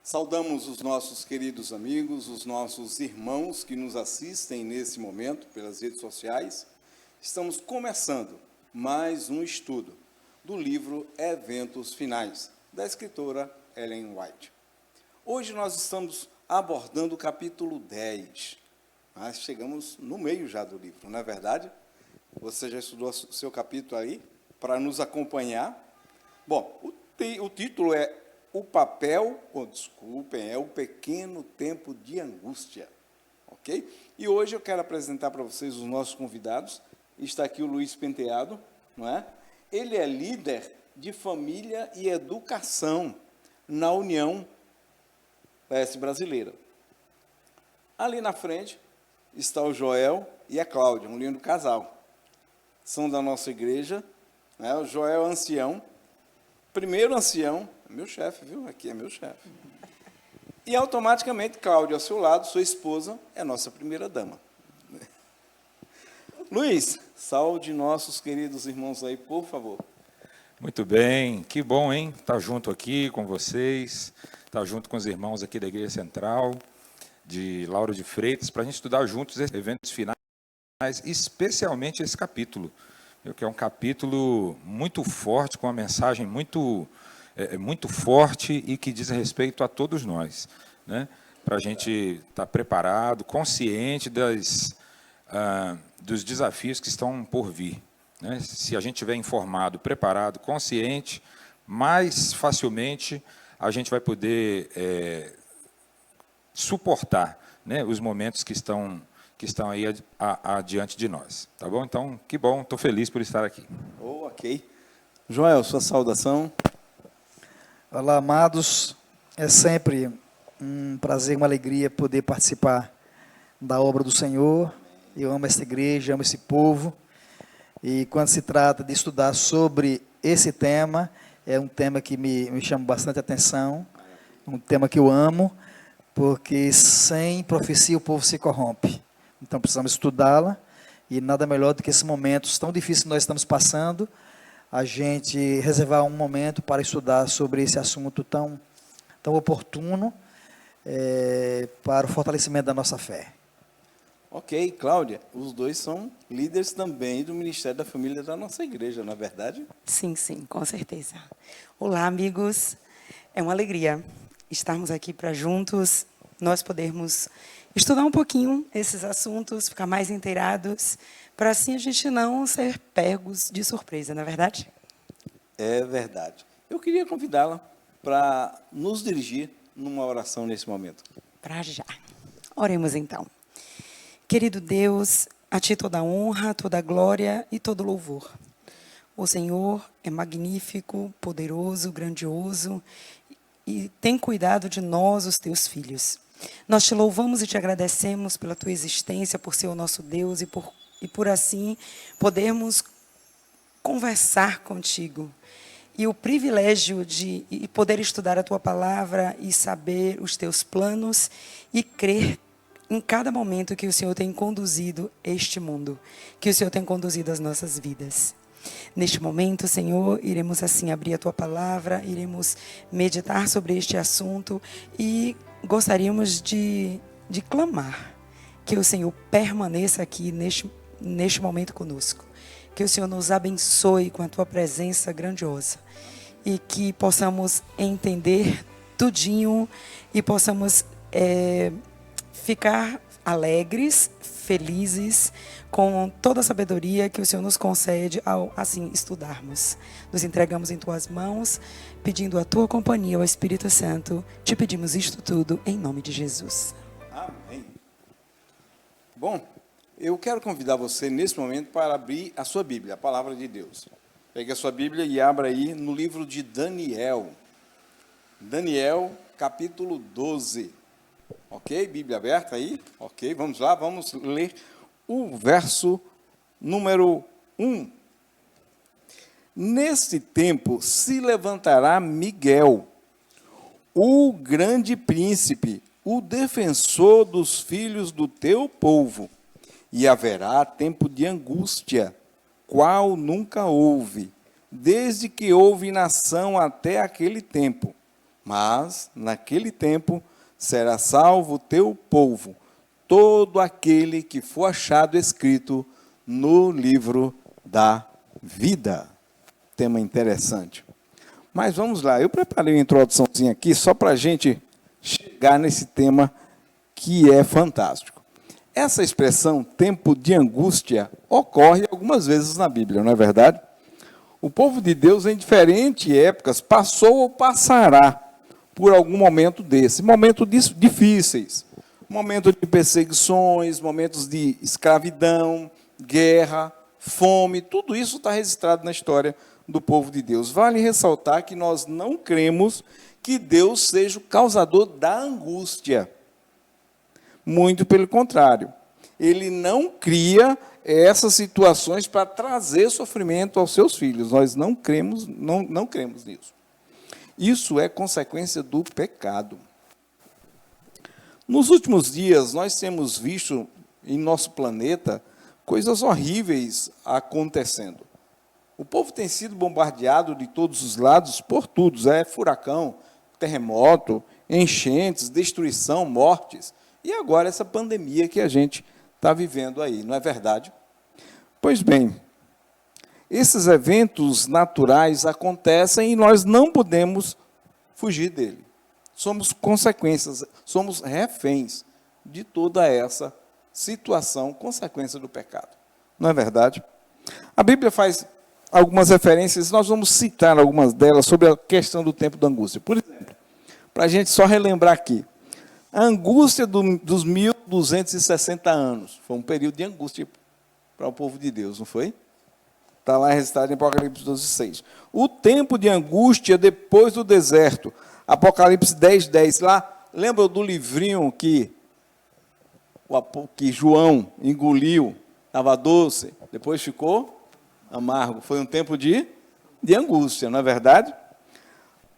Saudamos os nossos queridos amigos, os nossos irmãos que nos assistem nesse momento pelas redes sociais. Estamos começando mais um estudo do livro Eventos Finais, da escritora Ellen White. Hoje nós estamos abordando o capítulo 10. Mas chegamos no meio já do livro, não é verdade? Você já estudou o seu capítulo aí para nos acompanhar? Bom, o título é o pequeno tempo de angústia, ok? E hoje eu quero apresentar para vocês os nossos convidados. Está aqui o Luiz Penteado, não é? Ele é líder de família e educação na União PS Brasileira. Ali na frente está o Joel e a Cláudia, um lindo casal. São da nossa igreja, né? O Joel é ancião, primeiro ancião, meu chefe, viu? Aqui é meu chefe. E automaticamente, Cláudia, ao seu lado, sua esposa, é nossa primeira dama. Luiz, saúde nossos queridos irmãos aí, por favor. Muito bem, que bom, hein? Estar junto aqui com vocês, estar junto com os irmãos aqui da Igreja Central, de Lauro de Freitas, para a gente estudar juntos esses eventos finais, especialmente esse capítulo, que é um capítulo muito forte, com uma mensagem muito forte e que diz respeito a todos nós, né? Para a gente estar preparado, consciente dos desafios que estão por vir, né? Se a gente estiver informado, preparado, consciente, mais facilmente a gente vai poder suportar, né, os momentos que estão aí adiante de nós, tá bom? Então, que bom, estou feliz por estar aqui. Ok. Joel, sua saudação. Olá, amados. É sempre um prazer, uma alegria poder participar da obra do Senhor. Eu amo esta igreja, amo esse povo. E quando se trata de estudar sobre esse tema, é um tema que me chama bastante atenção, um tema que eu amo, porque sem profecia o povo se corrompe. Então precisamos estudá-la, e nada melhor do que esses momentos tão difíceis que nós estamos passando, a gente reservar um momento para estudar sobre esse assunto tão oportuno para o fortalecimento da nossa fé. Ok, Cláudia, os dois são líderes também do Ministério da Família da nossa igreja, não é verdade? Sim, com certeza. Olá, amigos. É uma alegria estarmos aqui para juntos nós podermos estudar um pouquinho esses assuntos, ficar mais inteirados, para assim a gente não ser pegos de surpresa, não é verdade? É verdade. Eu queria convidá-la para nos dirigir numa oração nesse momento. Para já. Oremos então. Querido Deus, a Ti toda a honra, toda a glória e todo louvor. O Senhor é magnífico, poderoso, grandioso e tem cuidado de nós, os Teus filhos. Nós Te louvamos e Te agradecemos pela Tua existência, por ser o nosso Deus e por assim podermos conversar contigo. E o privilégio de poder estudar a Tua palavra e saber os Teus planos e crer em cada momento que o Senhor tem conduzido este mundo, que o Senhor tem conduzido as nossas vidas. Neste momento, Senhor, iremos assim abrir a Tua palavra, iremos meditar sobre este assunto e gostaríamos de clamar que o Senhor permaneça aqui neste momento conosco, que o Senhor nos abençoe com a Tua presença grandiosa e que possamos entender tudinho e possamos ficar alegres, felizes, com toda a sabedoria que o Senhor nos concede ao, assim, estudarmos. Nos entregamos em Tuas mãos, pedindo a Tua companhia, ao Espírito Santo. Te pedimos isto tudo em nome de Jesus. Amém. Bom, eu quero convidar você, nesse momento, para abrir a sua Bíblia, a Palavra de Deus. Pegue a sua Bíblia e abra aí no livro de Daniel. Daniel, capítulo 12. Ok? Bíblia aberta aí? Ok, vamos lá, vamos ler o verso número 1. Neste tempo se levantará Miguel, o grande príncipe, o defensor dos filhos do teu povo, e haverá tempo de angústia, qual nunca houve, desde que houve nação até aquele tempo. Mas, naquele tempo, será salvo o teu povo, todo aquele que for achado escrito no livro da vida. Tema interessante. Mas vamos lá, eu preparei uma introduçãozinha aqui só para a gente chegar nesse tema que é fantástico. Essa expressão, tempo de angústia, ocorre algumas vezes na Bíblia, não é verdade? O povo de Deus, em diferentes épocas, passou ou passará por algum momento desse. Momentos difíceis, momentos de perseguições, momentos de escravidão, guerra, fome, tudo isso está registrado na história do povo de Deus. Vale ressaltar que nós não cremos que Deus seja o causador da angústia. Muito pelo contrário. Ele não cria essas situações para trazer sofrimento aos seus filhos. Nós não cremos nisso. Isso é consequência do pecado. Nos últimos dias, nós temos visto em nosso planeta coisas horríveis acontecendo. O povo tem sido bombardeado de todos os lados por tudo. Furacão, terremoto, enchentes, destruição, mortes. E agora essa pandemia que a gente está vivendo aí, não é verdade? Pois bem, esses eventos naturais acontecem e nós não podemos fugir dele. Somos consequências, somos reféns de toda essa situação, consequência do pecado. Não é verdade? A Bíblia faz algumas referências, nós vamos citar algumas delas sobre a questão do tempo da angústia. Por exemplo, para a gente só relembrar aqui, a angústia dos 1260 anos, foi um período de angústia para o povo de Deus, não foi? Está lá registrado em Apocalipse 12:6. O tempo de angústia depois do deserto, Apocalipse 10:10, lá, lembra do livrinho que João engoliu, estava doce, depois ficou amargo. Foi um tempo de angústia, não é verdade?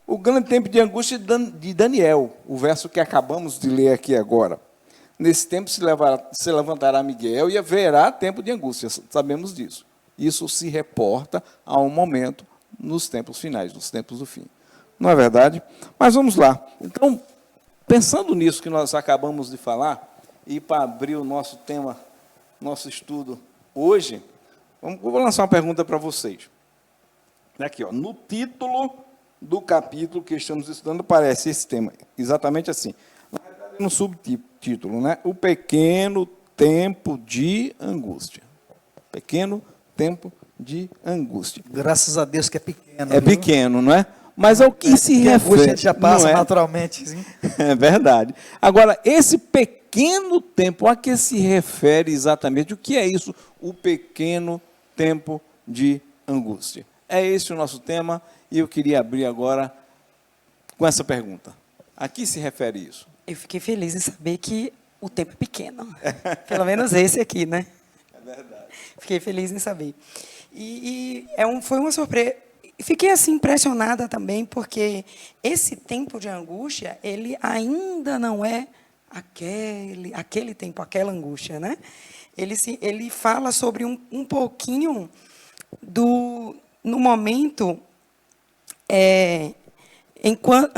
O grande tempo de angústia de Daniel, o verso que acabamos de ler aqui agora. Nesse tempo se levantará Miguel e haverá tempo de angústia, sabemos disso. Isso se reporta a um momento nos tempos finais, nos tempos do fim. Não é verdade? Mas vamos lá. Então, pensando nisso que nós acabamos de falar, e para abrir o nosso tema, nosso estudo hoje, vou lançar uma pergunta para vocês. Aqui, ó, no título do capítulo que estamos estudando, aparece esse tema, exatamente assim. No subtítulo, né? O pequeno tempo de angústia. Pequeno tempo de angústia. Graças a Deus que é pequeno. É pequeno, não é? Mas ao que se refere. A angústia já passa naturalmente. Sim. É verdade. Agora, esse pequeno tempo, a que se refere exatamente? O que é isso? O pequeno tempo de angústia. É esse o nosso tema, e eu queria abrir agora com essa pergunta. A que se refere isso? Eu fiquei feliz em saber que o tempo é pequeno. Pelo menos esse aqui, né? É verdade. Fiquei feliz em saber. Foi uma surpresa. Fiquei assim impressionada também, porque esse tempo de angústia, ele ainda não é aquele tempo, aquela angústia, né? Ele fala sobre um pouquinho no momento,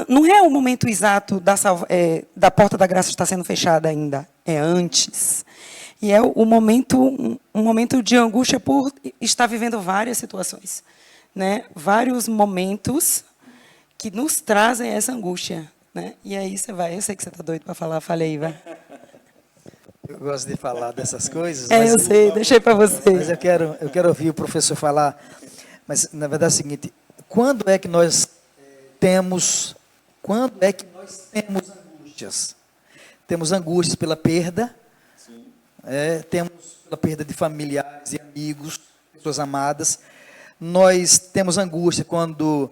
não é o momento exato da porta da graça estar sendo fechada ainda, é antes. E é um momento de angústia por estar vivendo várias situações, né? Vários momentos que nos trazem essa angústia, né? E aí eu sei que você está doido para falar, fale aí, vai. Eu gosto de falar dessas coisas. Eu sei, deixei para você. Mas eu quero ouvir o professor falar. Mas, na verdade, é o seguinte, quando é que nós temos angústias? Temos angústias pela perda, temos pela perda de familiares e amigos, pessoas amadas. Nós temos angústia quando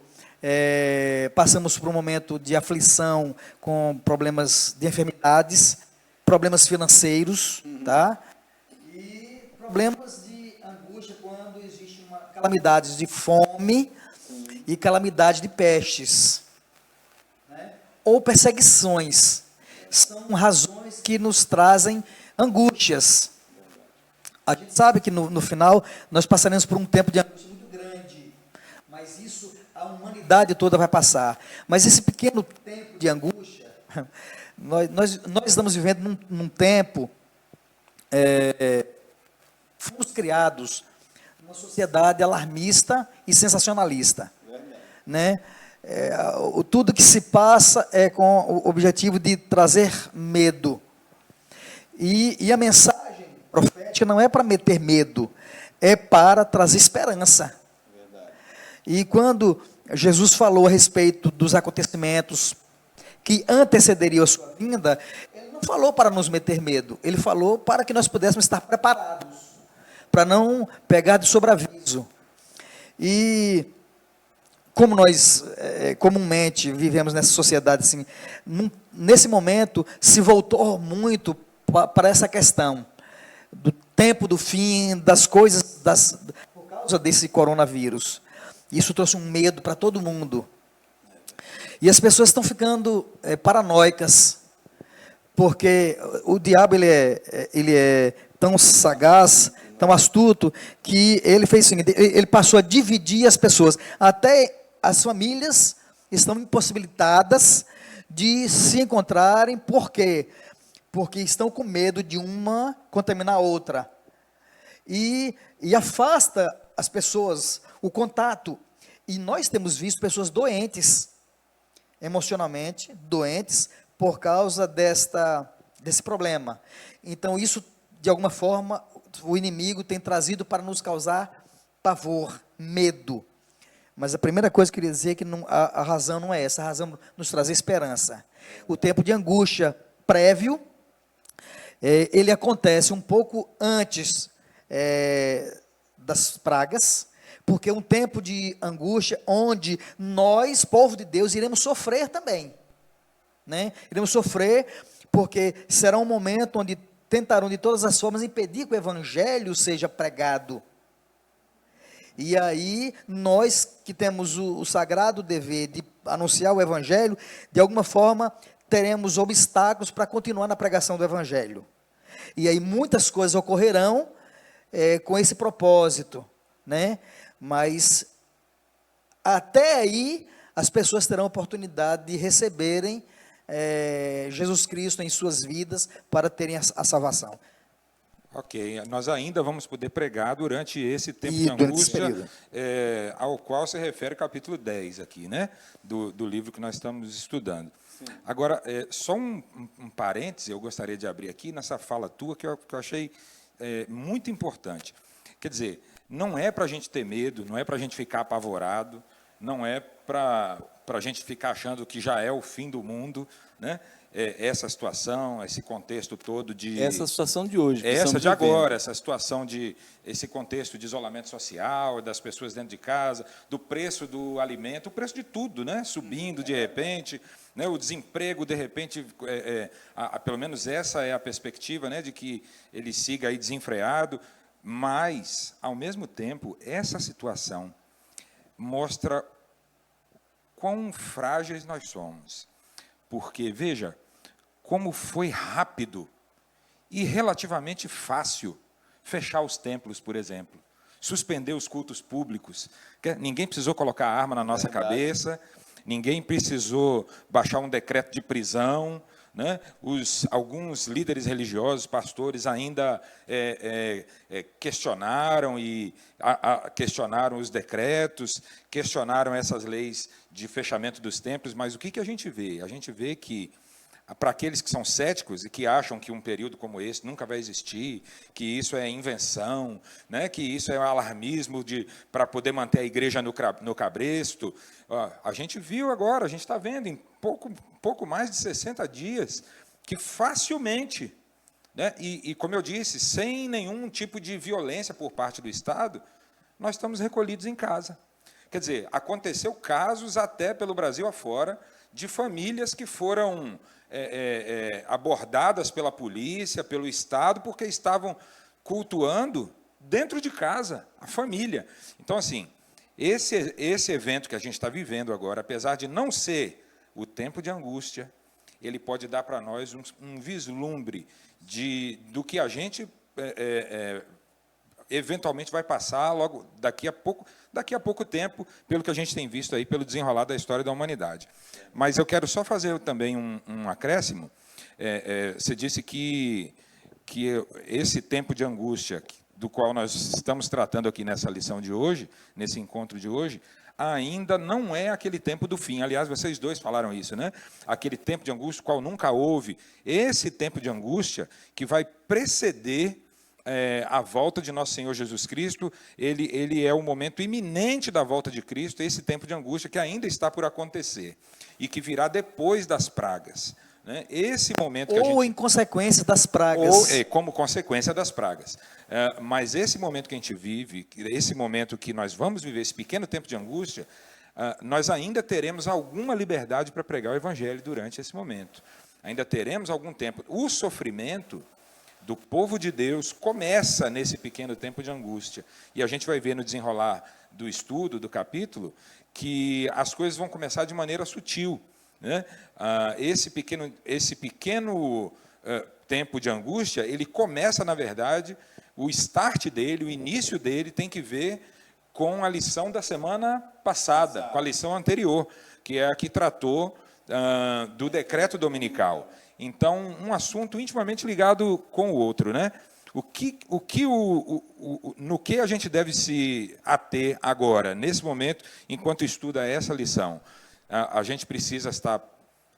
passamos por um momento de aflição com problemas de enfermidades, problemas financeiros, tá? E problemas de angústia quando existe calamidades de fome e calamidade de pestes, né? Ou perseguições. São razões que nos trazem angústias. A gente sabe que no final nós passaremos por um tempo de angústia muito grande, mas isso a humanidade toda vai passar. Mas esse pequeno tempo de angústia, nós estamos vivendo num tempo, fomos criados numa sociedade alarmista e sensacionalista, né? Tudo que se passa é com o objetivo de trazer medo. E a mensagem profética não é para meter medo, é para trazer esperança. Verdade. E quando Jesus falou a respeito dos acontecimentos que antecederiam a sua vinda, ele não falou para nos meter medo, ele falou para que nós pudéssemos estar preparados, para não pegar de sobreaviso. E como nós comumente vivemos nessa sociedade, assim, nesse momento se voltou muito para essa questão do tempo do fim, das coisas, por causa desse coronavírus. Isso trouxe um medo para todo mundo. E as pessoas estão ficando paranoicas, porque o diabo ele é tão sagaz, tão astuto, que ele fez o seguinte, ele passou a dividir as pessoas. Até as famílias estão impossibilitadas de se encontrarem. Por quê? Porque estão com medo de uma contaminar a outra. E afasta as pessoas, o contato. E nós temos visto pessoas doentes, emocionalmente, doentes, por causa desse problema. Então, isso, de alguma forma, o inimigo tem trazido para nos causar pavor, medo. Mas a primeira coisa que eu queria dizer é que a razão não é essa, a razão nos traz esperança. O tempo de angústia prévio, ele acontece um pouco antes das pragas, porque é um tempo de angústia onde nós, povo de Deus, iremos sofrer também, né? Iremos sofrer porque será um momento onde tentarão de todas as formas impedir que o evangelho seja pregado. E aí, nós que temos o sagrado dever de anunciar o evangelho, de alguma forma, teremos obstáculos para continuar na pregação do evangelho. E aí, muitas coisas ocorrerão com esse propósito, né? Mas, até aí, as pessoas terão a oportunidade de receberem Jesus Cristo em suas vidas para terem a salvação. Ok, nós ainda vamos poder pregar durante esse tempo de angústia, ao qual se refere o capítulo 10 aqui, né? Do livro que nós estamos estudando. Sim. Agora, só um parêntese, eu gostaria de abrir aqui nessa fala tua, que eu achei muito importante. Quer dizer, não é para a gente ter medo, não é para a gente ficar apavorado, não é para a gente ficar achando que já é o fim do mundo, né? Essa situação, esse contexto todo de... Essa situação de hoje. Essa de agora, essa situação esse contexto de isolamento social, das pessoas dentro de casa, do preço do alimento, o preço de tudo, né? Subindo de repente, né? O desemprego, de repente, pelo menos essa é a perspectiva, né? De que ele siga aí desenfreado, mas, ao mesmo tempo, essa situação mostra quão frágeis nós somos. Porque, veja, como foi rápido e relativamente fácil fechar os templos, por exemplo, suspender os cultos públicos. Ninguém precisou colocar arma na nossa cabeça, ninguém precisou baixar um decreto de prisão, né? Alguns líderes religiosos, pastores, ainda questionaram questionaram os decretos, questionaram essas leis de fechamento dos templos, mas o que a gente vê? A gente vê que, para aqueles que são céticos e que acham que um período como esse nunca vai existir, que isso é invenção, né? Que isso é um alarmismo para poder manter a igreja no cabresto, a gente viu agora, a gente está vendo em pouco mais de 60 dias, que facilmente, né? E como eu disse, sem nenhum tipo de violência por parte do Estado, nós estamos recolhidos em casa. Quer dizer, aconteceu casos até pelo Brasil afora, de famílias que foram abordadas pela polícia, pelo Estado, porque estavam cultuando dentro de casa, a família. Então, assim, esse evento que a gente está vivendo agora, apesar de não ser o tempo de angústia, ele pode dar para nós um vislumbre do que a gente eventualmente vai passar logo daqui a pouco tempo, pelo que a gente tem visto aí, pelo desenrolar da história da humanidade. Mas eu quero só fazer também um acréscimo. Você disse que esse tempo de angústia, do qual nós estamos tratando aqui nessa lição de hoje, nesse encontro de hoje, ainda não é aquele tempo do fim. Aliás, vocês dois falaram isso, né? Aquele tempo de angústia, qual nunca houve. Esse tempo de angústia que vai preceder a volta de nosso Senhor Jesus Cristo, ele é o momento iminente da volta de Cristo, esse tempo de angústia que ainda está por acontecer e que virá depois das pragas. Esse momento que ou em consequência das pragas. Ou como consequência das pragas. Mas esse momento que a gente vive, esse momento que nós vamos viver, esse pequeno tempo de angústia, nós ainda teremos alguma liberdade para pregar o Evangelho durante esse momento. Ainda teremos algum tempo. O sofrimento do povo de Deus começa nesse pequeno tempo de angústia. E a gente vai ver no desenrolar do estudo, do capítulo, que as coisas vão começar de maneira sutil. Esse pequeno tempo de angústia, ele começa, na verdade, o start dele, o início dele, tem que ver com a lição da semana passada, com a lição anterior, que é a que tratou do decreto dominical. Então, um assunto intimamente ligado com o outro, né? No que a gente deve se ater agora, nesse momento, enquanto estuda essa lição? A gente precisa estar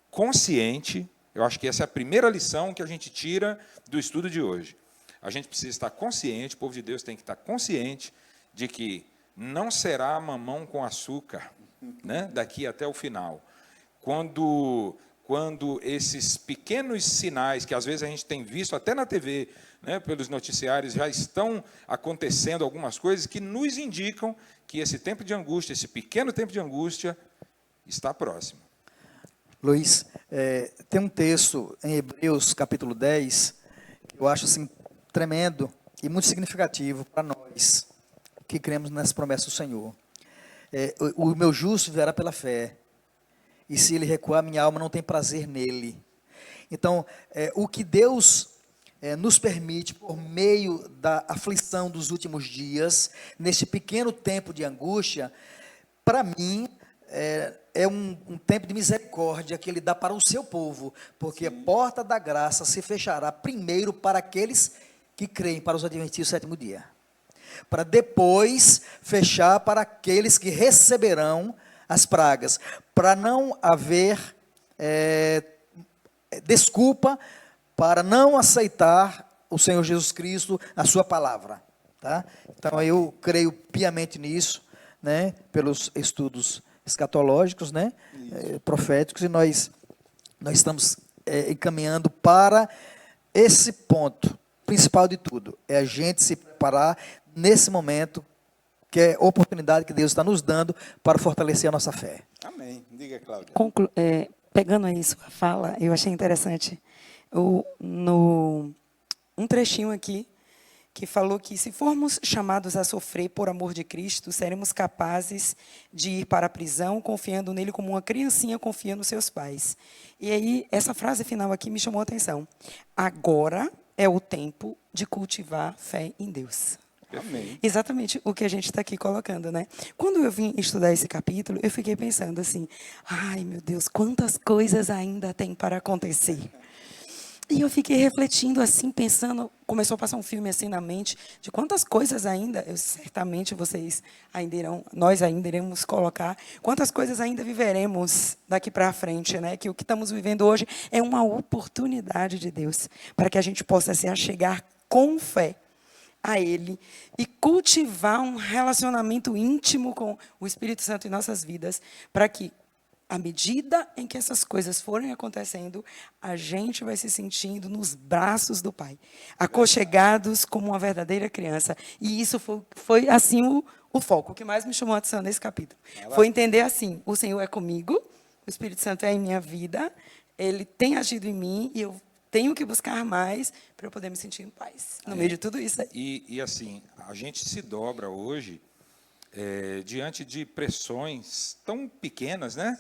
consciente, eu acho que essa é a primeira lição que a gente tira do estudo de hoje. A gente precisa estar consciente, o povo de Deus tem que estar consciente de que não será mamão com açúcar, né, daqui até o final. Quando esses pequenos sinais, que às vezes a gente tem visto até na TV, né, pelos noticiários, já estão acontecendo algumas coisas que nos indicam que esse tempo de angústia, esse pequeno tempo de angústia, está próximo. Luiz, tem um texto em Hebreus, capítulo 10, que eu acho assim, tremendo e muito significativo para nós que cremos nessa promessa do Senhor. O meu justo viverá pela fé, e se ele recuar, minha alma não tem prazer nele. Então, o que Deus nos permite, por meio da aflição dos últimos dias, nesse pequeno tempo de angústia, para mim, é um tempo de misericórdia que Ele dá para o seu povo, porque a porta da graça se fechará primeiro para aqueles que creem, para os adventistas do sétimo dia, para depois fechar para aqueles que receberão as pragas, para não haver desculpa para não aceitar o Senhor Jesus Cristo, a sua palavra, tá? Então eu creio piamente nisso, né, pelos estudos escatológicos, né, proféticos, e nós estamos encaminhando para esse ponto principal de tudo, é a gente se preparar nesse momento, que é a oportunidade que Deus está nos dando para fortalecer a nossa fé. Amém. Diga, Cláudia. Pegando aí sua fala, eu achei interessante um trechinho aqui, que falou que se formos chamados a sofrer por amor de Cristo, seremos capazes de ir para a prisão confiando nele como uma criancinha confia nos seus pais. E aí, essa frase final aqui me chamou a atenção. Agora é o tempo de cultivar fé em Deus. Amém. Exatamente o que a gente está aqui colocando, né? Quando eu vim estudar esse capítulo, eu fiquei pensando assim, ai meu Deus, quantas coisas ainda tem para acontecer. E eu fiquei refletindo assim, pensando, começou a passar um filme assim na mente, de quantas coisas ainda, certamente nós ainda iremos colocar, quantas coisas ainda viveremos daqui para frente, né? Que o que estamos vivendo hoje é uma oportunidade de Deus, para que a gente possa se achegar com fé a Ele e cultivar um relacionamento íntimo com o Espírito Santo em nossas vidas, para que, à medida em que essas coisas forem acontecendo, a gente vai se sentindo nos braços do Pai, aconchegados como uma verdadeira criança. E isso foi assim, o foco, o que mais me chamou a atenção nesse capítulo. Foi entender assim, o Senhor é comigo, o Espírito Santo é em minha vida, Ele tem agido em mim, e eu tenho que buscar mais para eu poder me sentir em paz, no meio de tudo isso aí. E assim, a gente se dobra hoje diante de pressões tão pequenas, né?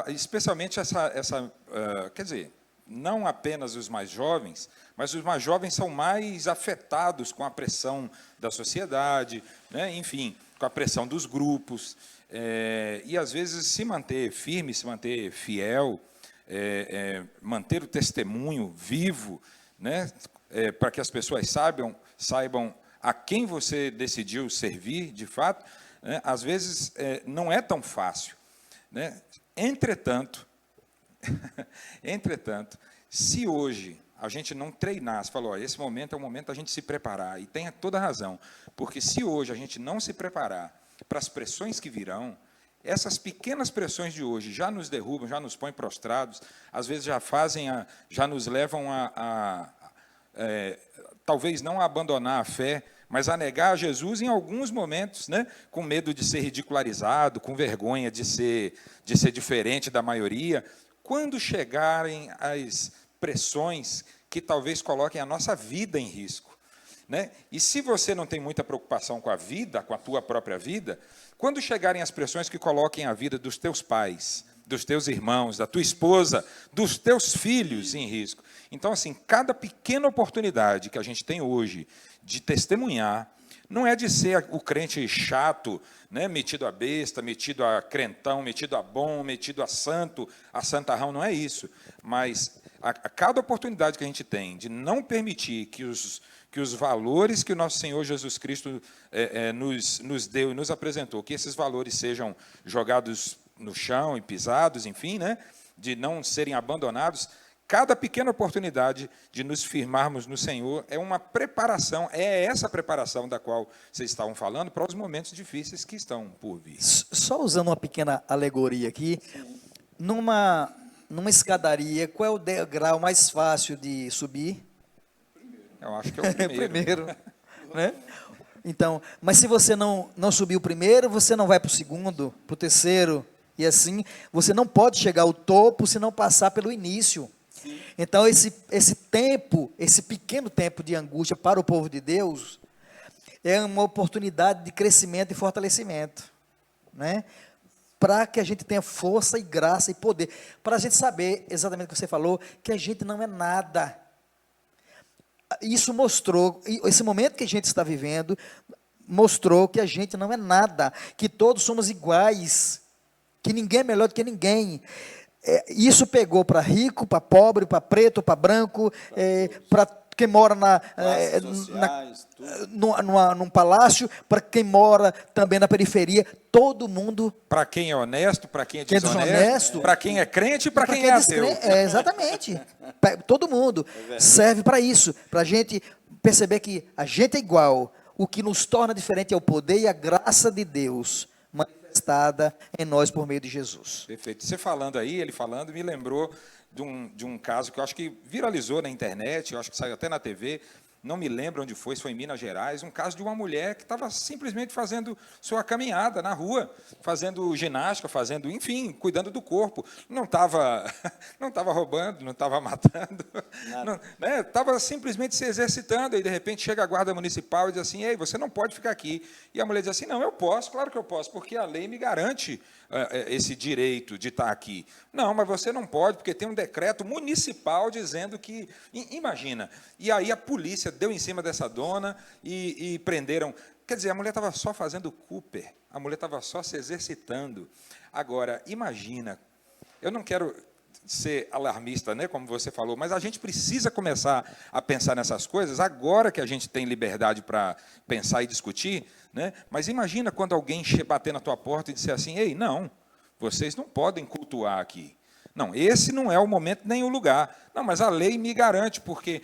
Especialmente quer dizer, não apenas os mais jovens, mas os mais jovens são mais afetados com a pressão da sociedade, né? Enfim, com a pressão dos grupos, e às vezes se manter firme, se manter fiel, manter o testemunho vivo, né? Para que as pessoas saibam a quem você decidiu servir, de fato, né? Às vezes não é tão fácil, né? Entretanto, se hoje a gente não treinar, você falou, ó, esse momento é o momento da gente se preparar, e tem toda a razão, porque se hoje a gente não se preparar para as pressões que virão, essas pequenas pressões de hoje já nos derrubam, já nos põem prostrados, às vezes já nos levam talvez não a abandonar a fé, mas a negar a Jesus em alguns momentos, né, com medo de ser ridicularizado, com vergonha de ser diferente da maioria. Quando chegarem as pressões que talvez coloquem a nossa vida em risco, né? E se você não tem muita preocupação com a vida, com a tua própria vida, quando chegarem as pressões que coloquem a vida dos teus pais, dos teus irmãos, da tua esposa, dos teus filhos em risco. Então, assim, cada pequena oportunidade que a gente tem hoje de testemunhar, não é de ser o crente chato, né, metido a besta, metido a crentão, metido a bom, metido a santo, a santarrão, não é isso. Mas a cada oportunidade que a gente tem de não permitir que os valores que o nosso Senhor Jesus Cristo nos deu e nos apresentou, que esses valores sejam jogados no chão e pisados, enfim, né, de não serem abandonados, cada pequena oportunidade de nos firmarmos no Senhor é uma preparação, é essa preparação da qual vocês estavam falando para os momentos difíceis que estão por vir. Só usando uma pequena alegoria aqui, numa escadaria, qual é o degrau mais fácil de subir? Eu acho que é o primeiro. Primeiro, né? Então, mas se você não subir o primeiro, você não vai para o segundo, para o terceiro, e assim, você não pode chegar ao topo se não passar pelo início. Sim. Então, esse tempo, esse pequeno tempo de angústia para o povo de Deus, é uma oportunidade de crescimento e fortalecimento, né? Para que a gente tenha força e graça e poder, para a gente saber exatamente o que você falou, que a gente não é nada. Isso mostrou, esse momento que a gente está vivendo, mostrou que a gente não é nada, que todos somos iguais, que ninguém é melhor do que ninguém. Isso pegou para rico, para pobre, para preto, para branco, para quem mora num palácio, para quem mora também na periferia, todo mundo. Para quem é honesto, para quem é desonesto, para quem é crente e para quem é ateu. Exatamente. Todo mundo serve para isso, para a gente perceber que a gente é igual. O que nos torna diferente é o poder e a graça de Deus manifestada em nós por meio de Jesus. Perfeito. Você falando aí, ele falando, me lembrou de um caso que eu acho que viralizou na internet, eu acho que saiu até na TV, não me lembro onde foi, se foi em Minas Gerais, um caso de uma mulher que estava simplesmente fazendo sua caminhada na rua, fazendo ginástica, enfim, cuidando do corpo. Não estava roubando, não estava matando, estava simplesmente se exercitando, e de repente chega a guarda municipal e diz assim, ei, você não pode ficar aqui. E a mulher diz assim, não, eu posso, claro que eu posso, porque a lei me garante esse direito de estar aqui. Não, mas você não pode, porque tem um decreto municipal dizendo que... Imagina, e aí a polícia deu em cima dessa dona e prenderam. Quer dizer, a mulher estava só fazendo Cooper, a mulher estava só se exercitando. Agora, imagina, eu não quero ser alarmista, né, como você falou, mas a gente precisa começar a pensar nessas coisas agora que a gente tem liberdade para pensar e discutir, né? Mas imagina quando alguém bater na tua porta e disser assim, ei, não, vocês não podem cultuar aqui. Não, esse não é o momento nem o lugar. Não, mas a lei me garante, porque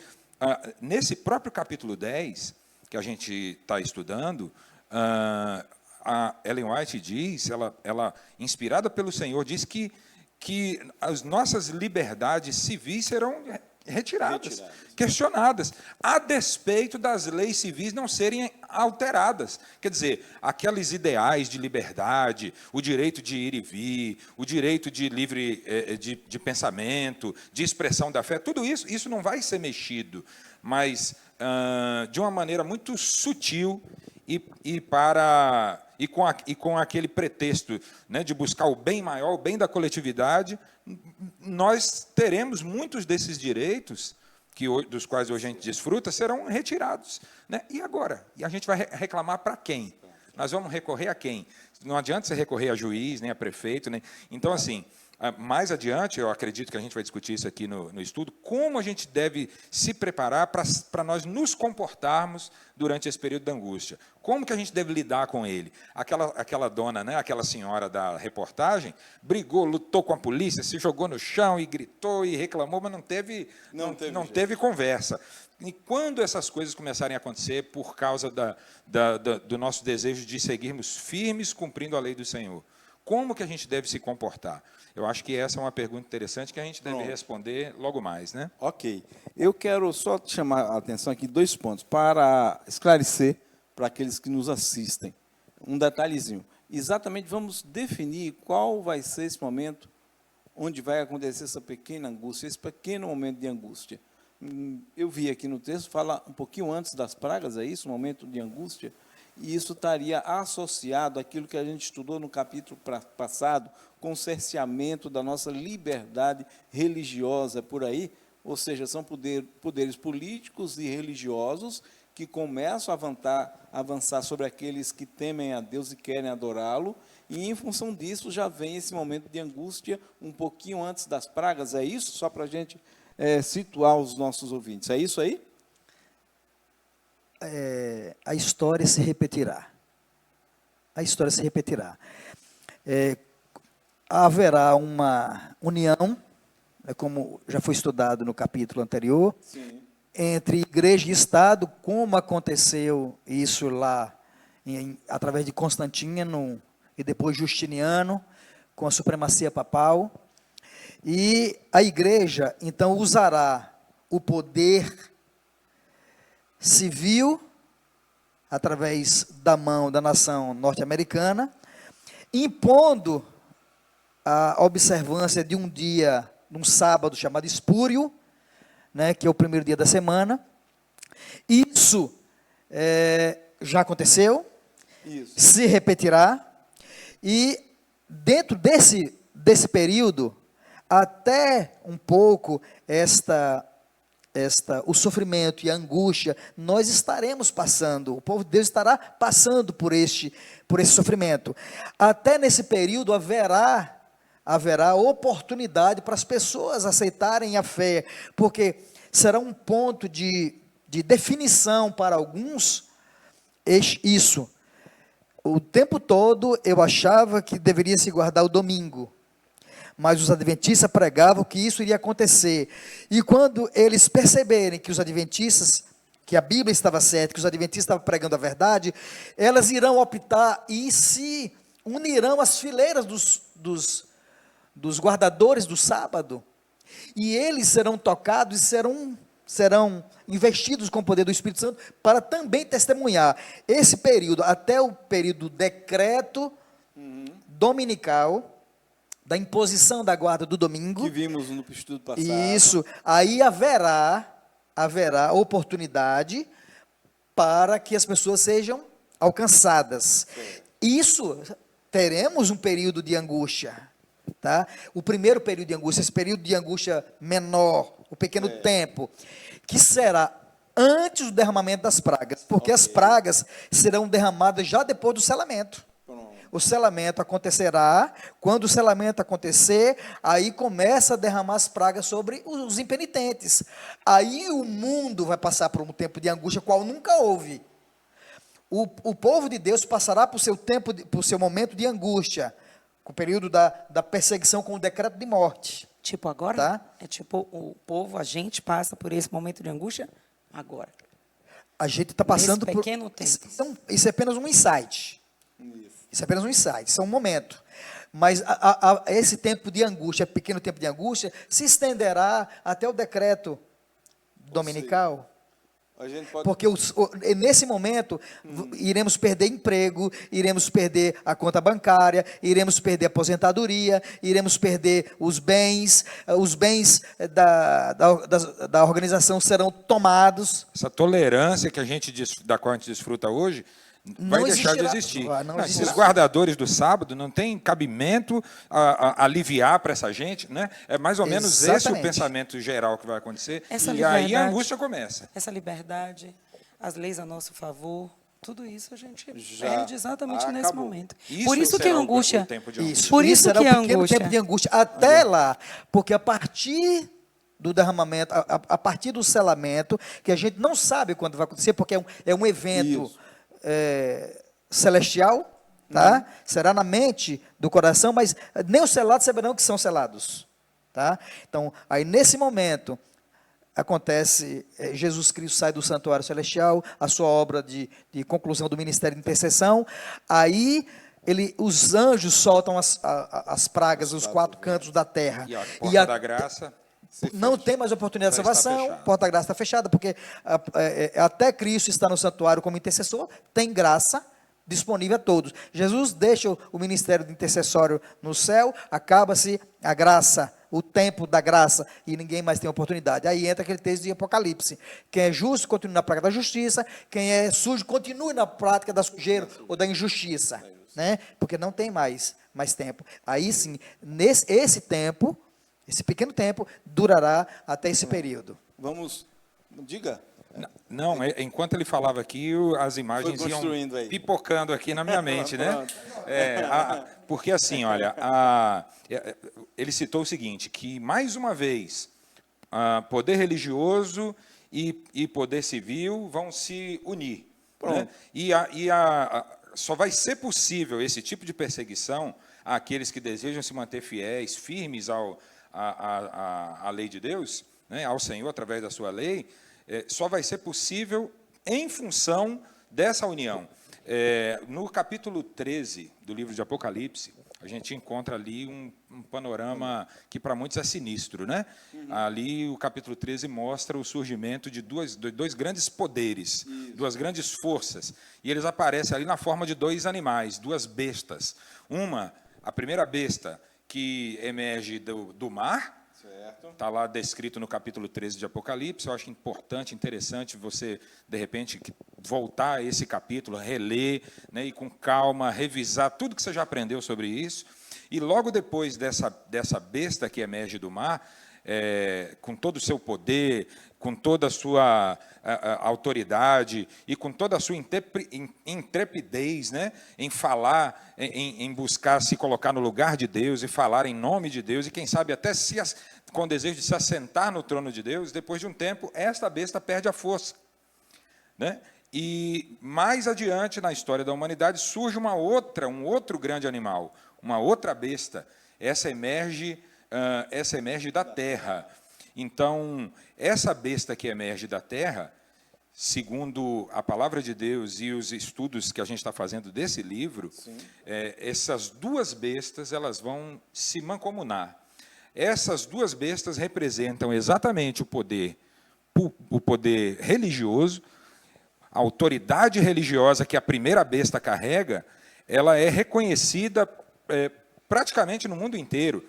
nesse próprio capítulo 10, que a gente está estudando, a Ellen White diz, ela inspirada pelo Senhor, diz que as nossas liberdades civis serão retiradas, questionadas, a despeito das leis civis não serem alteradas. Quer dizer, aqueles ideais de liberdade, o direito de ir e vir, o direito de livre de pensamento, de expressão da fé, tudo isso não vai ser mexido, mas de uma maneira muito sutil com aquele pretexto, né, de buscar o bem maior, o bem da coletividade, nós teremos muitos desses direitos dos quais hoje a gente desfruta, serão retirados. Né? E agora? E a gente vai reclamar para quem? Nós vamos recorrer a quem? Não adianta você recorrer a juiz, nem a prefeito. Nem... Então, assim, mais adiante, eu acredito que a gente vai discutir isso aqui no estudo, como a gente deve se preparar para nós nos comportarmos durante esse período da angústia. Como que a gente deve lidar com ele? Aquela dona, né, aquela senhora da reportagem, brigou, lutou com a polícia, se jogou no chão e gritou e reclamou, mas não teve conversa. E quando essas coisas começarem a acontecer por causa do nosso desejo de seguirmos firmes cumprindo a lei do Senhor, como que a gente deve se comportar? Eu acho que essa é uma pergunta interessante que a gente deve responder logo mais, né? Ok. Eu quero só chamar a atenção aqui 2 pontos, para esclarecer para aqueles que nos assistem. Um detalhezinho. Exatamente, vamos definir qual vai ser esse momento onde vai acontecer essa pequena angústia, esse pequeno momento de angústia. Eu vi aqui no texto, fala um pouquinho antes das pragas, é isso? Um momento de angústia. E isso estaria associado àquilo que a gente estudou no capítulo passado, com o cerceamento da nossa liberdade religiosa, por aí, ou seja, são poderes políticos e religiosos que começam a avançar sobre aqueles que temem a Deus e querem adorá-lo, e em função disso já vem esse momento de angústia um pouquinho antes das pragas, é isso? Só para a gente situar os nossos ouvintes, é isso aí? A história se repetirá. A história se repetirá. Haverá uma união, como já foi estudado no capítulo anterior, sim, entre igreja e Estado, como aconteceu isso lá, através de Constantino e depois Justiniano, com a supremacia papal. E a igreja, então, usará o poder civil, através da mão da nação norte-americana, impondo a observância de um dia, num sábado chamado espúrio, né, que é o primeiro dia da semana. Isso já aconteceu, se repetirá, e dentro desse período, até um pouco o sofrimento e a angústia, nós estaremos passando, o povo de Deus estará passando por esse sofrimento. Até nesse período haverá oportunidade para as pessoas aceitarem a fé, porque será um ponto de definição para alguns, isso. O tempo todo eu achava que deveria se guardar o domingo, mas os adventistas pregavam que isso iria acontecer, e quando eles perceberem que os adventistas, que a Bíblia estava certa, que os adventistas estavam pregando a verdade, elas irão optar e se unirão às fileiras dos guardadores do sábado, e eles serão tocados e serão investidos com o poder do Espírito Santo, para também testemunhar esse período, até o período do decreto dominical, da imposição da guarda do domingo, que vimos no estudo passado. Isso, aí haverá oportunidade para que as pessoas sejam alcançadas. Isso, teremos um período de angústia, tá? O primeiro período de angústia, esse período de angústia menor, o pequeno tempo, que será antes do derramamento das pragas, porque as pragas serão derramadas já depois do selamento. O selamento acontecerá, quando o selamento acontecer, aí começa a derramar as pragas sobre os impenitentes. Aí o mundo vai passar por um tempo de angústia, qual nunca houve. O povo de Deus passará por seu momento de angústia, com o período da perseguição com o decreto de morte. Tipo agora? Tá? É tipo o povo, a gente passa por esse momento de angústia agora. A gente está passando por... pequeno tempo. Isso é apenas um insight. Isso é apenas um insight, isso é um momento. Mas esse tempo de angústia, pequeno tempo de angústia, se estenderá até o decreto dominical. A gente pode... Porque nesse momento iremos perder emprego, iremos perder a conta bancária, iremos perder a aposentadoria, iremos perder os bens da organização serão tomados. Essa tolerância da qual a gente desfruta hoje, vai Não deixar de existirá. existir. Não Esses existirá. guardadores do sábado não tem cabimento a aliviar para essa gente, né? É mais ou menos esse o Exatamente. pensamento geral que vai acontecer. Essa E aí a liberdade. angústia começa. Essa liberdade, as leis a nosso favor, tudo isso a gente Já perde exatamente nesse acabou. momento. Isso Por isso que será a o angústia. tempo de angústia. Isso, Por isso será que um a pequeno angústia. tempo de angústia até lá, porque a partir do derramamento, a partir do selamento, que a gente não sabe quando vai acontecer, porque é um evento Isso. celestial, tá? Será na mente do coração, mas nem os selados saberão que são selados, tá? Então, aí nesse momento acontece, Jesus Cristo sai do santuário celestial, a sua obra de conclusão do ministério de intercessão, aí os anjos soltam as pragas, os 4 cantos da terra. E a porta da graça. Não tem mais oportunidade de Já está salvação, fechada. a porta da graça está fechada, porque até Cristo está no santuário como intercessor, tem graça disponível a todos. Jesus deixa o ministério de intercessório no céu, acaba-se a graça, o tempo da graça, e ninguém mais tem oportunidade. Aí entra aquele texto de Apocalipse: quem é justo, continue na prática da justiça; quem é sujo, continue na prática da sujeira ou da injustiça, né? Porque não tem mais tempo. Aí sim, esse tempo, esse pequeno tempo, durará até esse período. Vamos, diga. Não, enquanto ele falava aqui, as imagens Foi iam construindo aí. pipocando aqui na minha mente, né? Pronto. Porque assim, olha, ele citou o seguinte, que mais uma vez, poder religioso e poder civil vão se unir, né? Só vai ser possível esse tipo de perseguição àqueles que desejam se manter fiéis, firmes à lei de Deus, né, ao Senhor através da sua lei. Só vai ser possível em função dessa união. No capítulo 13 do livro de Apocalipse, a gente encontra ali um panorama que para muitos é sinistro, né? Ali o capítulo 13 mostra o surgimento de dois grandes poderes, duas grandes forças, e eles aparecem ali na forma de 2 animais, 2 bestas. A primeira besta que emerge do mar, está lá descrito no capítulo 13 de Apocalipse. Eu acho importante, interessante você, de repente, voltar a esse capítulo, reler, né, e com calma, revisar tudo que você já aprendeu sobre isso. E logo depois dessa besta que emerge do mar, com todo o seu poder, com toda a sua autoridade e com toda a sua intrepidez, né, em falar, em buscar se colocar no lugar de Deus e falar em nome de Deus, e quem sabe até com o desejo de se assentar no trono de Deus, depois de um tempo, esta besta perde a força, né? E mais adiante na história da humanidade surge um outro grande animal, uma outra besta. Essa emerge da terra. Então, essa besta que emerge da terra, segundo a palavra de Deus e os estudos que a gente está fazendo desse livro, essas 2 bestas, elas vão se mancomunar. Essas 2 bestas representam exatamente o poder religioso, a autoridade religiosa que a primeira besta carrega. Ela é reconhecida praticamente no mundo inteiro.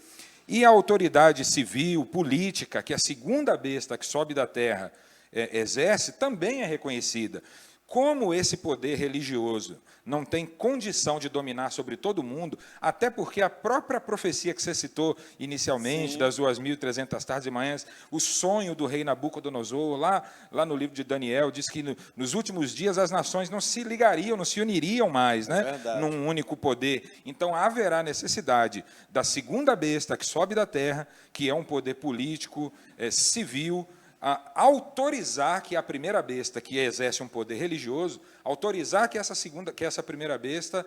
E a autoridade civil, política, que a segunda besta que sobe da terra exerce, também é reconhecida. Como esse poder religioso não tem condição de dominar sobre todo mundo, até porque a própria profecia que você citou inicialmente, das 2.300 tardes e manhãs, o sonho do rei Nabucodonosor, lá no livro de Daniel, diz que nos últimos dias as nações não se ligariam, não se uniriam mais, né, num único poder. Então haverá necessidade da segunda besta que sobe da terra, que é um poder político, civil, a autorizar que a primeira besta, que exerce um poder religioso, autorizar que essa primeira besta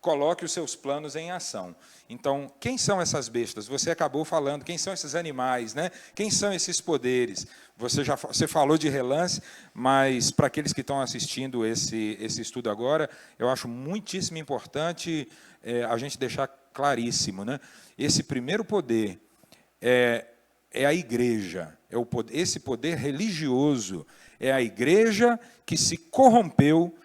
coloque os seus planos em ação. Então, quem são essas bestas? Você acabou falando, quem são esses animais, né? Quem são esses poderes? Você falou de relance, mas para aqueles que estão assistindo esse estudo agora, eu acho muitíssimo importante a gente deixar claríssimo, né? Esse primeiro poder é a igreja, esse poder religioso, é a igreja que se corrompeu,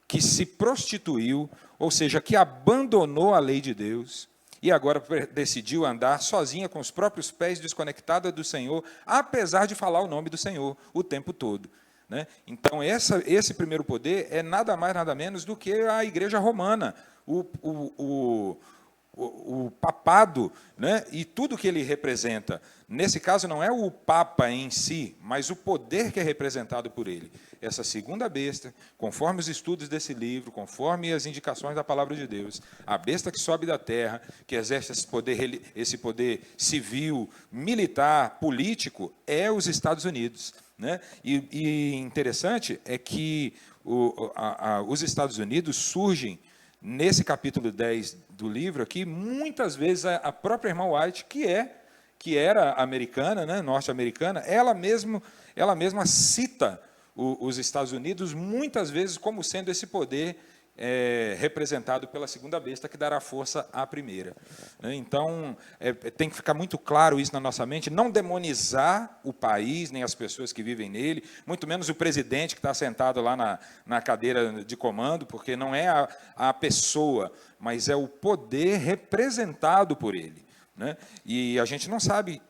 que se prostituiu, ou seja, que abandonou a lei de Deus e agora decidiu andar sozinha com os próprios pés, desconectada do Senhor, apesar de falar o nome do Senhor o tempo todo. né? Então, esse primeiro poder é nada mais, nada menos do que a Igreja Romana, o papado, né, e tudo que ele representa. Nesse caso, não é o Papa em si, mas o poder que é representado por ele. Essa segunda besta, conforme os estudos desse livro, conforme as indicações da palavra de Deus, a besta que sobe da terra, que exerce esse poder civil, militar, político, é os Estados Unidos, né? E interessante é que os Estados Unidos surgem, nesse capítulo 10 do livro aqui, muitas vezes a própria irmã White, que era americana, né, norte-americana, ela mesma cita os Estados Unidos muitas vezes como sendo esse poder representado pela segunda besta que dará força à primeira. Então, tem que ficar muito claro isso na nossa mente, não demonizar o país, nem as pessoas que vivem nele, muito menos o presidente que está sentado lá na cadeira de comando, porque não é a pessoa, mas é o poder representado por ele, né? E a gente não sabe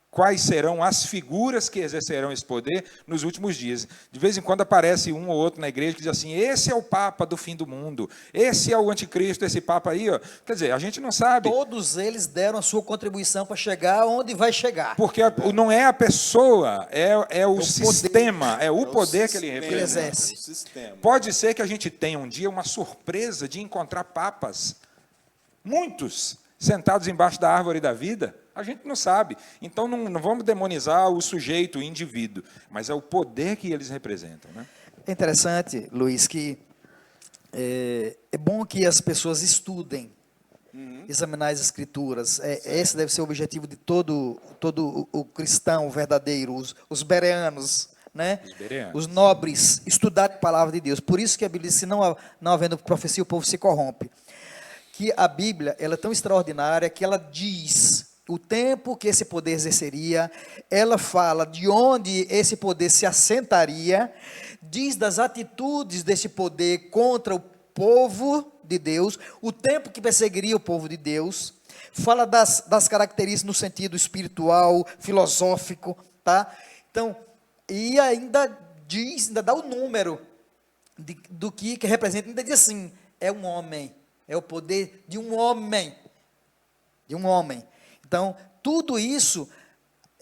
quais serão as figuras que exercerão esse poder nos últimos dias. De vez em quando aparece um ou outro na igreja que diz assim, esse é o Papa do fim do mundo, esse é o anticristo, esse Papa aí, ó. Quer dizer, a gente não sabe. Todos eles deram a sua contribuição para chegar onde vai chegar. Porque não é a pessoa, é o sistema, é o poder que ele representa. Pode ser que a gente tenha um dia uma surpresa de encontrar papas, muitos, sentados embaixo da árvore da vida. A gente não sabe. Então, não vamos demonizar o sujeito, o indivíduo, mas é o poder que eles representam, né? É interessante, Luiz, que é bom que as pessoas estudem, examinar as Escrituras. Esse deve ser o objetivo de todo o cristão verdadeiro, os bereanos, né? Os nobres, estudar a palavra de Deus. Por isso que a Bíblia diz, se não havendo profecia, o povo se corrompe. Que a Bíblia, ela é tão extraordinária que ela diz o tempo que esse poder exerceria, ela fala de onde esse poder se assentaria, diz das atitudes desse poder contra o povo de Deus, o tempo que perseguiria o povo de Deus, fala das características no sentido espiritual, filosófico, tá? Então, e ainda dá o número do que representa, ainda diz assim, é um homem, é o poder de um homem, Então, tudo isso,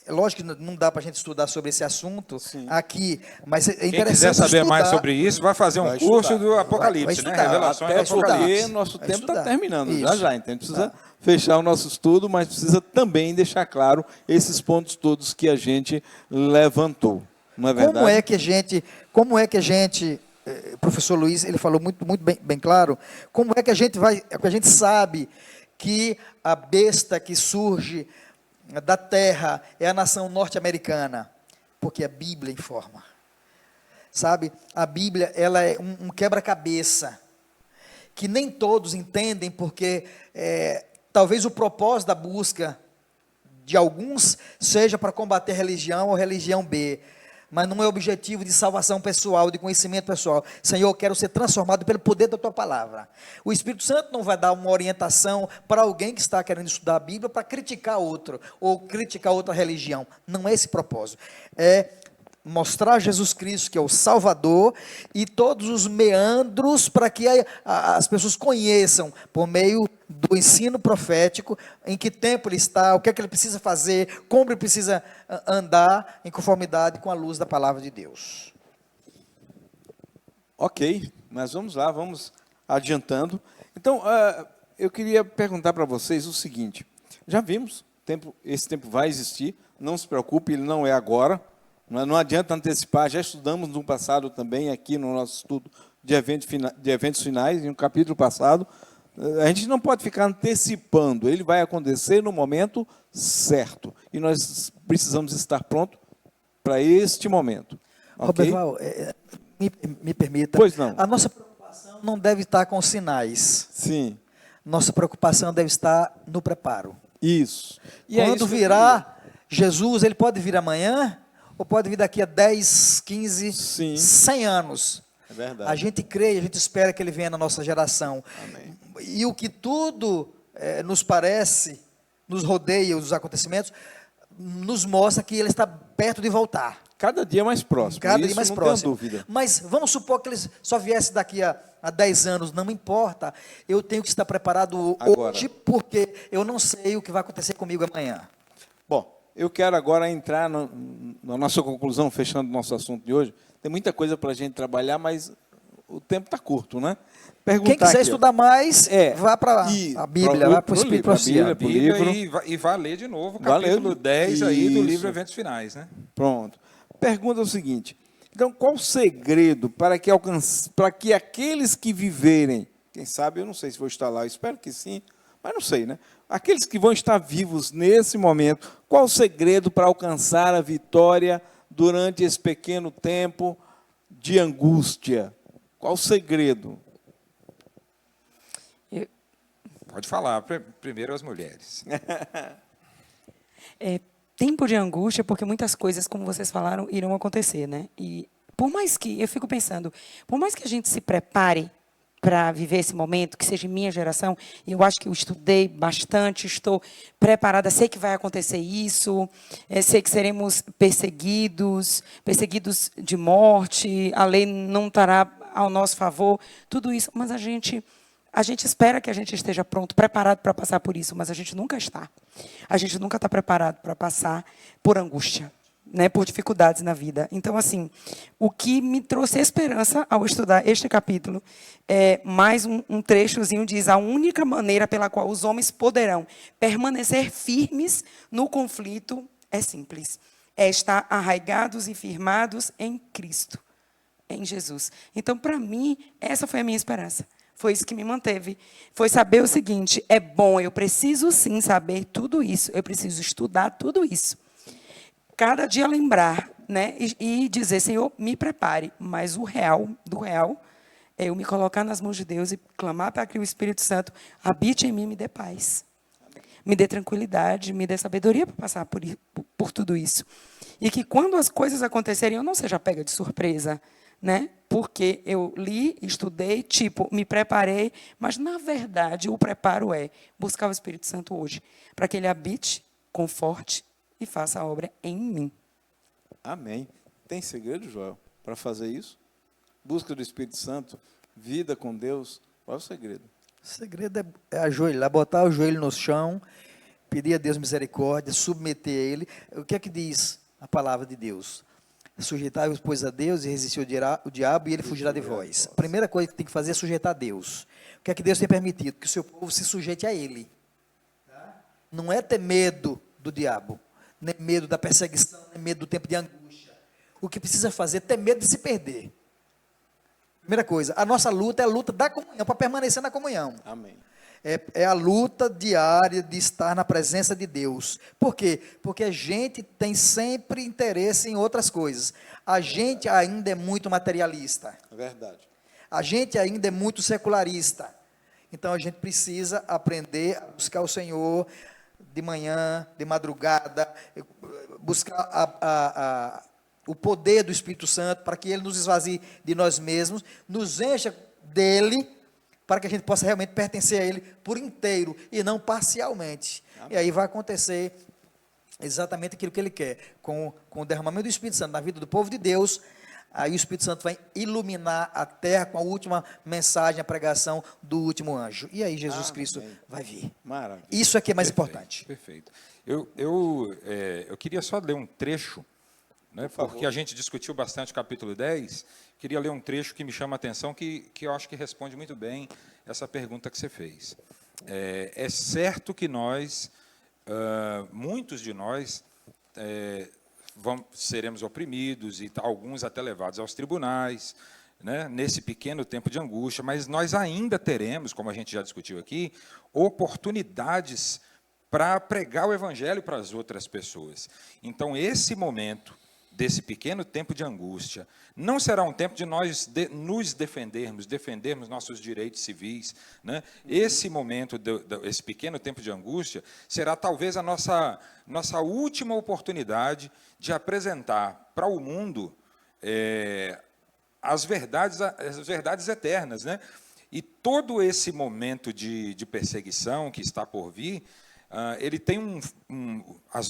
lógico que não dá para a gente estudar sobre esse assunto aqui, mas é interessante. Quem quiser saber mais sobre isso, vai fazer um curso do Apocalipse, né? Revelações do Apocalipse. Nosso tempo está terminando, já, então a gente precisa fechar o nosso estudo, mas precisa também deixar claro esses pontos todos que a gente levantou, não é verdade? Como é que a gente, professor Luiz, ele falou muito bem claro, como é que a gente sabe que a besta que surge da terra é a nação norte-americana? Porque a Bíblia informa. Sabe, a Bíblia, ela é um quebra-cabeça, que nem todos entendem, porque talvez o propósito da busca de alguns seja para combater religião ou religião B, mas não é objetivo de salvação pessoal, de conhecimento pessoal. Senhor, eu quero ser transformado pelo poder da tua palavra. O Espírito Santo não vai dar uma orientação para alguém que está querendo estudar a Bíblia para criticar outro, ou criticar outra religião. Não é esse propósito. É mostrar Jesus Cristo, que é o Salvador, e todos os meandros para que as pessoas conheçam, por meio do ensino profético, em que tempo ele está, o que é que ele precisa fazer, como ele precisa andar em conformidade com a luz da palavra de Deus. Ok, mas vamos lá, vamos adiantando. Então, eu queria perguntar para vocês o seguinte, já vimos, esse tempo vai existir, não se preocupe, ele não é agora, não adianta antecipar, já estudamos no passado também, aqui no nosso estudo de eventos finais, em um capítulo passado, a gente não pode ficar antecipando, ele vai acontecer no momento certo, e nós precisamos estar prontos para este momento. Okay? Roberval, me permita, pois não. A nossa preocupação não deve estar com sinais. Sim. Nossa preocupação deve estar no preparo. Isso. E quando virá Jesus, ele pode vir amanhã, ou pode vir daqui a 10, 15, 100 anos. É verdade. A gente crê, a gente espera que ele venha na nossa geração. Amém. E o que tudo nos rodeia os acontecimentos, nos mostra que ele está perto de voltar. cada dia mais próximo. Cada dia Isso mais não próximo. tenho dúvida. Mas vamos supor que eles só viessem daqui a 10 anos, não importa. Eu tenho que estar preparado Agora. hoje, porque eu não sei o que vai acontecer comigo amanhã. Bom, eu quero agora entrar na nossa conclusão, fechando o nosso assunto de hoje. Tem muita coisa para a gente trabalhar, mas o tempo está curto, né? Perguntar Quem quiser aqui, ó. estudar mais, vá para E a Bíblia, vá para o Espírito livro, a Profecia. Bíblia, pro Bíblia livro. e vai ler de novo o Vai ler. capítulo 10 aí do Isso. livro Eventos Finais, né? Pronto. Pergunta o seguinte: então, qual o segredo para que aqueles que viverem, quem sabe, eu não sei se vou estar lá, eu espero que sim, mas não sei, né? Aqueles que vão estar vivos nesse momento, qual o segredo para alcançar a vitória durante esse pequeno tempo de angústia? Qual o segredo? Pode falar, primeiro as mulheres. Tempo de angústia, porque muitas coisas, como vocês falaram, irão acontecer, né? E por mais que, eu fico pensando, por mais que a gente se prepare para viver esse momento, que seja em minha geração, e eu acho que eu estudei bastante, estou preparada, sei que vai acontecer isso, sei que seremos perseguidos de morte, a lei não estará ao nosso favor, tudo isso, mas a gente espera que a gente esteja pronto, preparado para passar por isso, mas a gente nunca está. A gente nunca está preparado para passar por angústia, né, por dificuldades na vida. Então, assim, o que me trouxe esperança ao estudar este capítulo é mais um trechozinho, diz: a única maneira pela qual os homens poderão permanecer firmes no conflito é simples, é estar arraigados e firmados em Cristo, em Jesus. Então, para mim, essa foi a minha esperança. Foi isso que me manteve. Foi saber o seguinte: é bom, eu preciso sim saber tudo isso, eu preciso estudar tudo isso. Cada dia lembrar, né, e dizer: Senhor, me prepare. Mas do real, é eu me colocar nas mãos de Deus e clamar para que o Espírito Santo habite em mim e me dê paz. Me dê tranquilidade, me dê sabedoria para passar por tudo isso. E que quando as coisas acontecerem, eu não seja pega de surpresa, né? Porque eu li, estudei, me preparei, mas, na verdade, o preparo é buscar o Espírito Santo hoje, para que ele habite, conforte e faça a obra em mim. Amém. Tem segredo, Joel, para fazer isso? Busca do Espírito Santo, vida com Deus, qual é o segredo? O segredo é ajoelhar, botar o joelho no chão, pedir a Deus misericórdia, submeter a Ele. O que é que diz a palavra de Deus? Sujeitai-vos, pois, a Deus, e resistir o diabo, e ele fugirá de vós. A primeira coisa que tem que fazer é sujeitar a Deus. O que é que Deus tem permitido? Que o seu povo se sujeite a Ele. Não é ter medo do diabo, nem medo da perseguição, nem medo do tempo de angústia. O que precisa fazer é ter medo de se perder. Primeira coisa, a nossa luta é a luta da comunhão, para permanecer na comunhão. Amém. É a luta diária de estar na presença de Deus. Por quê? Porque a gente tem sempre interesse em outras coisas. A gente ainda é muito materialista. É verdade. A gente ainda é muito secularista. Então a gente precisa aprender a buscar o Senhor de manhã, de madrugada, buscar o poder do Espírito Santo para que Ele nos esvazie de nós mesmos, nos encha dEle, para que a gente possa realmente pertencer a Ele por inteiro e não parcialmente. Amém. E aí vai acontecer exatamente aquilo que Ele quer. Com o derramamento do Espírito Santo na vida do povo de Deus, aí o Espírito Santo vai iluminar a terra com a última mensagem, a pregação do último anjo. E aí Jesus Cristo vai vir. Maravilha. Isso é que é mais Perfeito, importante. Perfeito. Eu queria só ler um trecho, né, porque a gente discutiu bastante o capítulo 10, queria ler um trecho que me chama a atenção, que eu acho que responde muito bem essa pergunta que você fez. É certo que nós, muitos de nós, seremos oprimidos, e alguns até levados aos tribunais, né, nesse pequeno tempo de angústia, mas nós ainda teremos, como a gente já discutiu aqui, oportunidades para pregar o evangelho para as outras pessoas. Então, esse momento desse pequeno tempo de angústia não será um tempo de nós nos defendermos nossos direitos civis, né? Esse momento, esse pequeno tempo de angústia, será talvez a nossa última oportunidade de apresentar para o mundo as verdades eternas, né? E todo esse momento de perseguição que está por vir, ele tem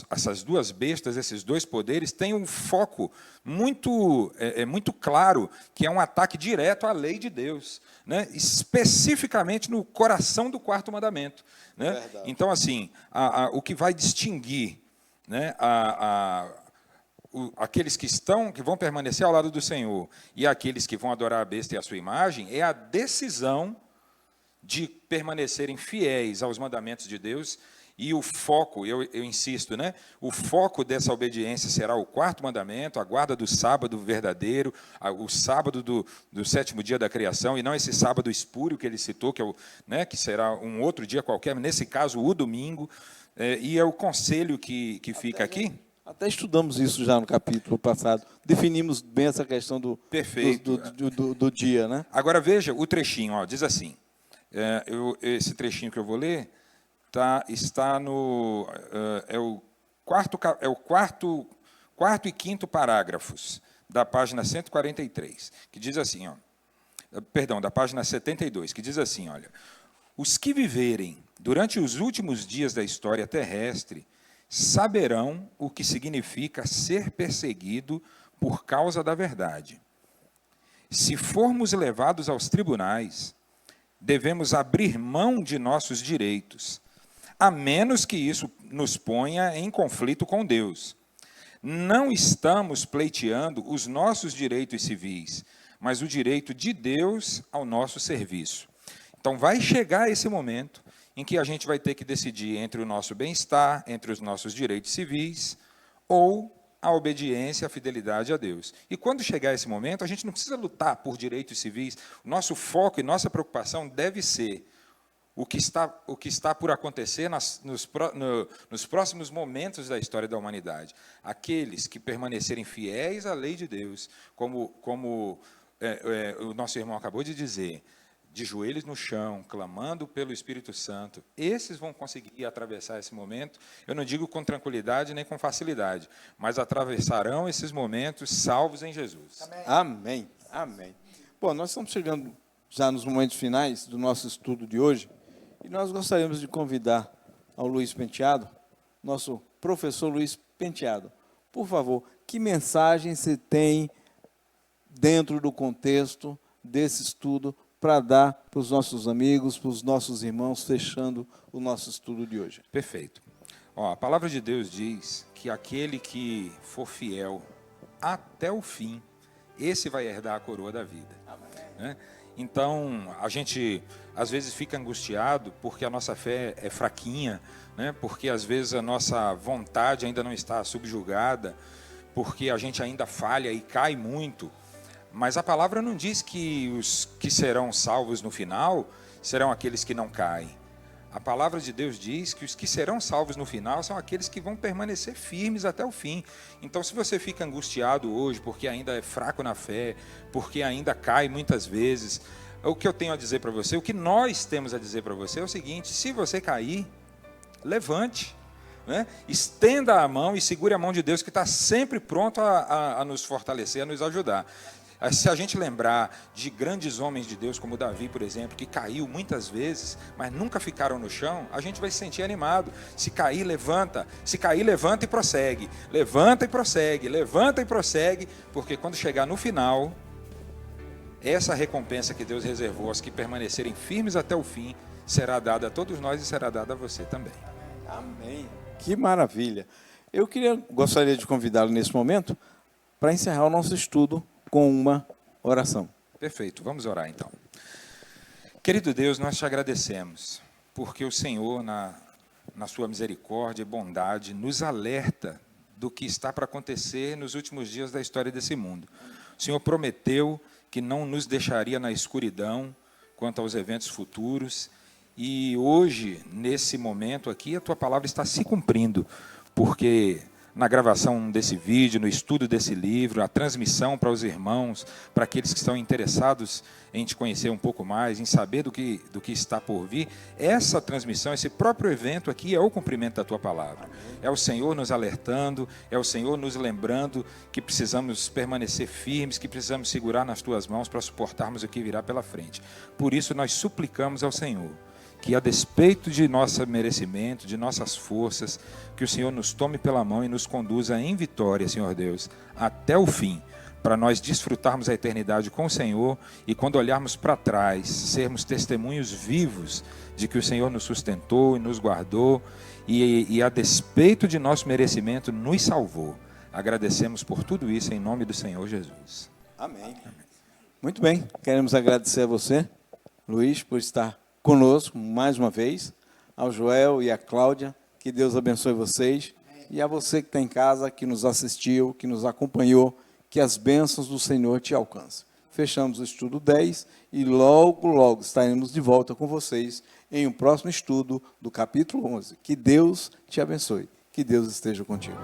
essas duas bestas, esses dois poderes, têm um foco muito claro, que é um ataque direto à lei de Deus, né? Especificamente no coração do quarto mandamento, né? Então, assim, o que vai distinguir, né, aqueles que vão permanecer ao lado do Senhor e aqueles que vão adorar a besta e a sua imagem é a decisão de permanecerem fiéis aos mandamentos de Deus. E o foco, eu insisto, né? O foco dessa obediência será o quarto mandamento, a guarda do sábado verdadeiro, o sábado do sétimo dia da criação, e não esse sábado espúrio que ele citou, que será um outro dia qualquer, nesse caso o domingo, e é o conselho que fica aqui. Até estudamos isso já no capítulo passado, definimos bem essa questão do dia, né? Agora veja o trechinho, ó, diz assim, esse trechinho que eu vou ler, está no quarto e quinto parágrafos da página 143, que diz assim, da página 72, que diz assim, olha, os que viverem durante os últimos dias da história terrestre saberão o que significa ser perseguido por causa da verdade. Se formos levados aos tribunais, devemos abrir mão de nossos direitos, a menos que isso nos ponha em conflito com Deus. Não estamos pleiteando os nossos direitos civis, mas o direito de Deus ao nosso serviço. Então, vai chegar esse momento em que a gente vai ter que decidir entre o nosso bem-estar, entre os nossos direitos civis, ou a obediência, a fidelidade a Deus. E quando chegar esse momento, a gente não precisa lutar por direitos civis. O nosso foco e nossa preocupação deve ser o que está por acontecer nos próximos momentos da história da humanidade. Aqueles que permanecerem fiéis à lei de Deus, como o nosso irmão acabou de dizer, de joelhos no chão, clamando pelo Espírito Santo, esses vão conseguir atravessar esse momento, eu não digo com tranquilidade nem com facilidade, mas atravessarão esses momentos salvos em Jesus. Amém. Amém. Bom, nós estamos chegando já nos momentos finais do nosso estudo de hoje, e nós gostaríamos de convidar ao Luiz Penteado, nosso professor Luiz Penteado. Por favor, que mensagem você tem dentro do contexto desse estudo para dar para os nossos amigos, para os nossos irmãos, fechando o nosso estudo de hoje? Perfeito. A palavra de Deus diz que aquele que for fiel até o fim, esse vai herdar a coroa da vida. Né? Então, a gente, às vezes, fica angustiado porque a nossa fé é fraquinha, né? Porque, às vezes, a nossa vontade ainda não está subjugada, porque a gente ainda falha e cai muito. Mas a palavra não diz que os que serão salvos no final serão aqueles que não caem. A palavra de Deus diz que os que serão salvos no final são aqueles que vão permanecer firmes até o fim. Então, se você fica angustiado hoje porque ainda é fraco na fé, porque ainda cai muitas vezes, o que eu tenho a dizer para você, o que nós temos a dizer para você é o seguinte: se você cair, levante, né? Estenda a mão e segure a mão de Deus, que está sempre pronto a nos fortalecer, a nos ajudar. Se a gente lembrar de grandes homens de Deus, como Davi, por exemplo, que caiu muitas vezes, mas nunca ficaram no chão, a gente vai se sentir animado. Se cair, levanta. Se cair, levanta e prossegue. Levanta e prossegue. Levanta e prossegue, porque quando chegar no final, essa recompensa que Deus reservou aos que permanecerem firmes até o fim, será dada a todos nós e será dada a você também. Amém. Que maravilha. Eu gostaria de convidá-lo nesse momento para encerrar o nosso estudo com uma oração. Perfeito, vamos orar então. Querido Deus, nós te agradecemos, porque o Senhor, na sua misericórdia e bondade, nos alerta do que está para acontecer nos últimos dias da história desse mundo. O Senhor prometeu que não nos deixaria na escuridão quanto aos eventos futuros, e hoje, nesse momento aqui, a tua palavra está se cumprindo, porque na gravação desse vídeo, no estudo desse livro, a transmissão para os irmãos, para aqueles que estão interessados em te conhecer um pouco mais, em saber do que está por vir, essa transmissão, esse próprio evento aqui é o cumprimento da tua palavra. É o Senhor nos alertando, é o Senhor nos lembrando que precisamos permanecer firmes, que precisamos segurar nas tuas mãos para suportarmos o que virá pela frente. Por isso nós suplicamos ao Senhor que a despeito de nosso merecimento, de nossas forças, que o Senhor nos tome pela mão e nos conduza em vitória, Senhor Deus, até o fim, para nós desfrutarmos a eternidade com o Senhor e quando olharmos para trás, sermos testemunhos vivos de que o Senhor nos sustentou e nos guardou e a despeito de nosso merecimento, nos salvou. Agradecemos por tudo isso em nome do Senhor Jesus. Amém. Muito bem, queremos agradecer a você, Luiz, por estar conosco mais uma vez, ao Joel e à Cláudia, que Deus abençoe vocês, e a você que está em casa, que nos assistiu, que nos acompanhou, que as bênçãos do Senhor te alcancem. Fechamos o estudo 10 e logo estaremos de volta com vocês em um próximo estudo do capítulo 11. Que Deus te abençoe, que Deus esteja contigo.